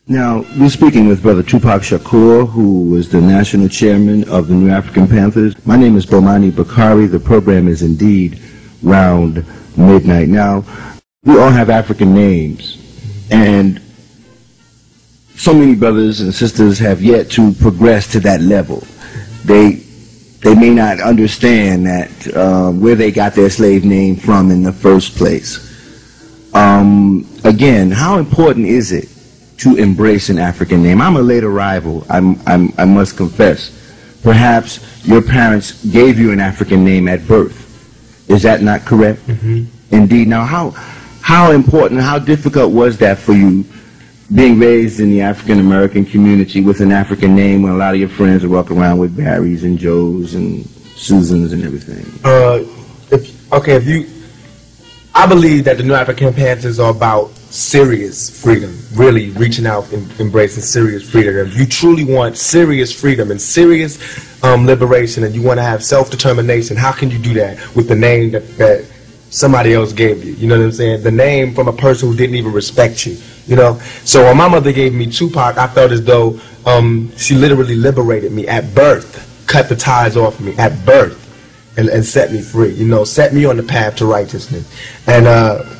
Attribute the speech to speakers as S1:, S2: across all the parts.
S1: Now, we're speaking with Brother Tupac Shakur, who was the national chairman of the New African Panthers. My name is Bomani Bakari. The program is indeed Round Midnight. Now, we all have African names, and so many brothers and sisters have yet to progress to that level. They may not understand that where they got their slave name from in the first place. Again, how important is it to embrace an African name? I'm a late arrival, I must confess. Perhaps your parents gave you an African name at birth. Is that not correct? Mm-hmm. Indeed. Now, how important, how difficult was that for you, being raised in the African American community with an African name when a lot of your friends are walking around with Barrys and Joes and Susans and everything?
S2: I believe that the New African Panthers are about serious freedom, really reaching out and embracing serious freedom. If you truly want serious freedom and serious liberation, and you want to have self-determination, how can you do that with the name that somebody else gave you? You know what I'm saying? The name from a person who didn't even respect you. You know, so when my mother gave me Tupac, I felt as though she literally liberated me at birth, cut the ties off me at birth, and set me free. You know, set me on the path to righteousness. And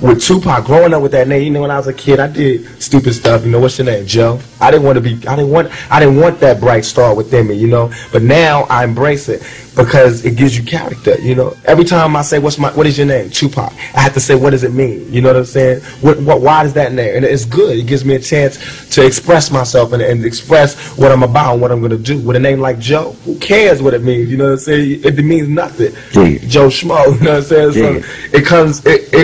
S2: with Tupac, growing up with that name, you know, when I was a kid, I did stupid stuff. You know, what's your name, Joe? I didn't want that bright star within me. You know, but now I embrace it because it gives you character. You know, every time I say, what is your name? Tupac. I have to say, what does it mean? You know what I'm saying? Why does that name? And it's good. It gives me a chance to express myself and express what I'm about and what I'm going to do. With a name like Joe, who cares what it means? You know what I'm saying? It means nothing. Joe Schmo. You know what I'm saying? So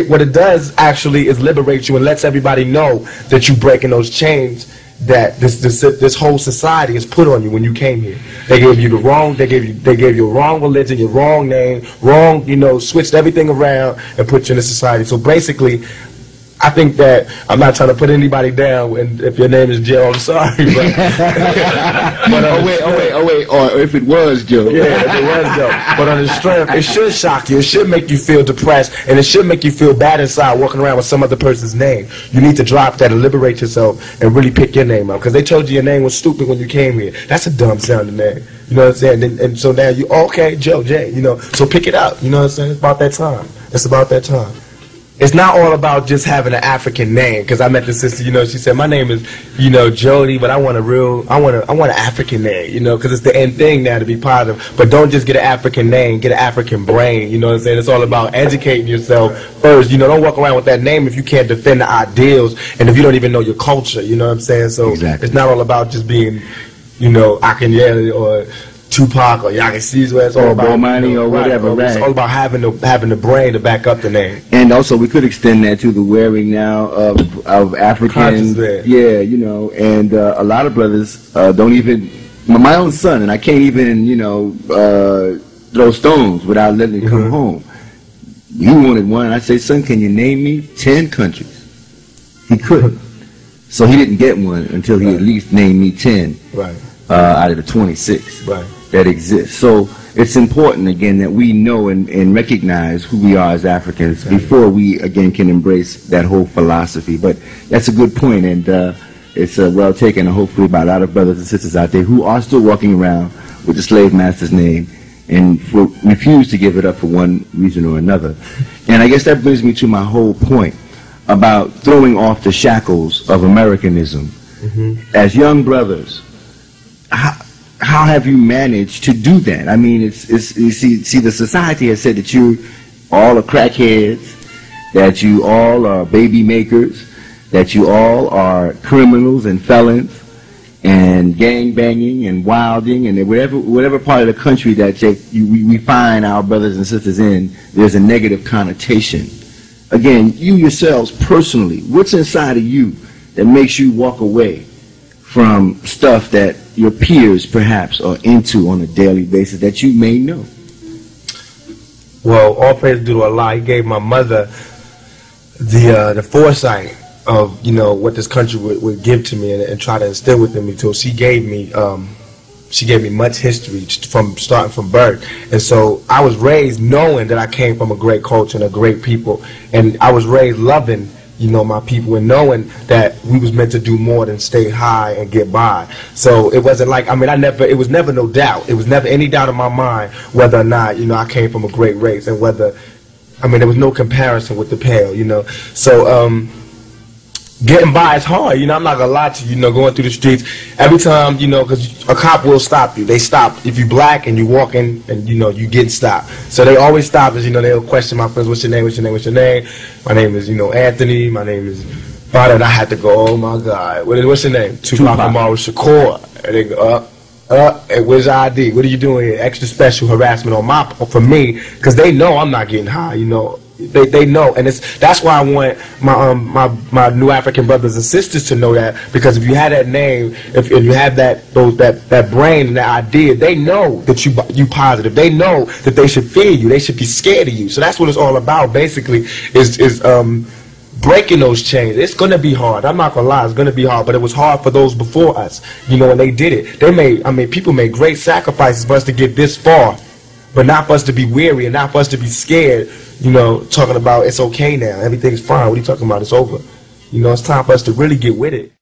S2: what it does actually is liberate you and lets everybody know that you're breaking those chains that this whole society has put on you when you came here. They gave you a wrong religion, your wrong name, wrong, you know, switched everything around and put you in the society. So basically, I think that I'm not trying to put anybody down. And if your name is Joe, I'm sorry, but,
S1: or if it was Joe.
S2: Yeah, if it was Joe. But on the strength, it should shock you. It should make you feel depressed, and it should make you feel bad inside walking around with some other person's name. You need to drop that and liberate yourself and really pick your name up, because they told you your name was stupid when you came here. That's a dumb sounding name. You know what I'm saying? And so now you, okay, Joe, Jay, you know, so pick it up. You know what I'm saying? It's about that time. It's about that time. It's not all about just having an African name, because I met the sister, you know, she said, my name is, you know, Jody, but I want an African name, you know, because it's the end thing now to be positive. But don't just get an African name, get an African brain, you know what I'm saying? It's all about educating yourself first, you know, don't walk around with that name if you can't defend the ideals and if you don't even know your culture, you know what I'm saying? So exactly. It's not all about just being, you know, Akinyele or Tupac or Yaga Caesar. It's all about
S1: Bomani or whatever. Right.
S2: It's all about having the brain to back up the name.
S1: And also, we could extend that to the wearing now of African. Yeah, you know, and a lot of brothers don't even. My own son, and I can't even, you know, throw stones without letting it come home. He wanted one. I said, son, can you name me 10 countries? He couldn't. So he didn't get one until he at least named me 10 out of the 26 that exist. So it's important, again, that we know and recognize who we are as Africans before we, again, can embrace that whole philosophy. But that's a good point, and it's well taken, and hopefully by a lot of brothers and sisters out there who are still walking around with the slave master's name and refuse to give it up for one reason or another. And I guess that brings me to my whole point about throwing off the shackles of Americanism. As young brothers, how have you managed to do that? I mean, you see, the society has said that you all are crackheads, that you all are baby makers, that you all are criminals and felons, and gang banging and wilding, and whatever part of the country that we find our brothers and sisters in, there's a negative connotation. Again, you yourselves personally, what's inside of you that makes you walk away from stuff that your peers perhaps are into on a daily basis that you may know?
S2: Well, all praise due to Allah. He gave my mother the foresight of, you know, what this country would give to me and try to instill within me too. She gave me much history from starting from birth, and so I was raised knowing that I came from a great culture and a great people, and I was raised loving, you know, my people, and knowing that we was meant to do more than stay high and get by. So it wasn't like, I mean, it was never no doubt. It was never any doubt in my mind whether or not, you know, I came from a great race, and whether, I mean, there was no comparison with the Pale, you know. So getting by is hard, you know. I'm not gonna lie to you, you know, going through the streets every time, you know, because a cop will stop you. They stop if you black and you walking and, you know, you get stopped. So they always stop us, you know. They'll question my friends, what's your name, what's your name, what's your name? My name is, you know, Anthony. My name is Bada. And I had to go, oh my God, what's your name? Tupac Amaru Shakur. And they go, hey, where's your ID? What are you doing here? Extra special harassment on for me, because they know I'm not getting high, you know. They know, and that's why I want my new African brothers and sisters to know that, because if you have that name, if you have that brain and that idea, they know that you positive. They know that they should fear you. They should be scared of you. So that's what it's all about. Basically, is breaking those chains. It's gonna be hard. I'm not gonna lie. It's gonna be hard, but it was hard for those before us. You know, and they did it. People made great sacrifices for us to get this far. But not for us to be weary and not for us to be scared, you know, talking about it's okay now, everything's fine. What are you talking about? It's over. You know, it's time for us to really get with it.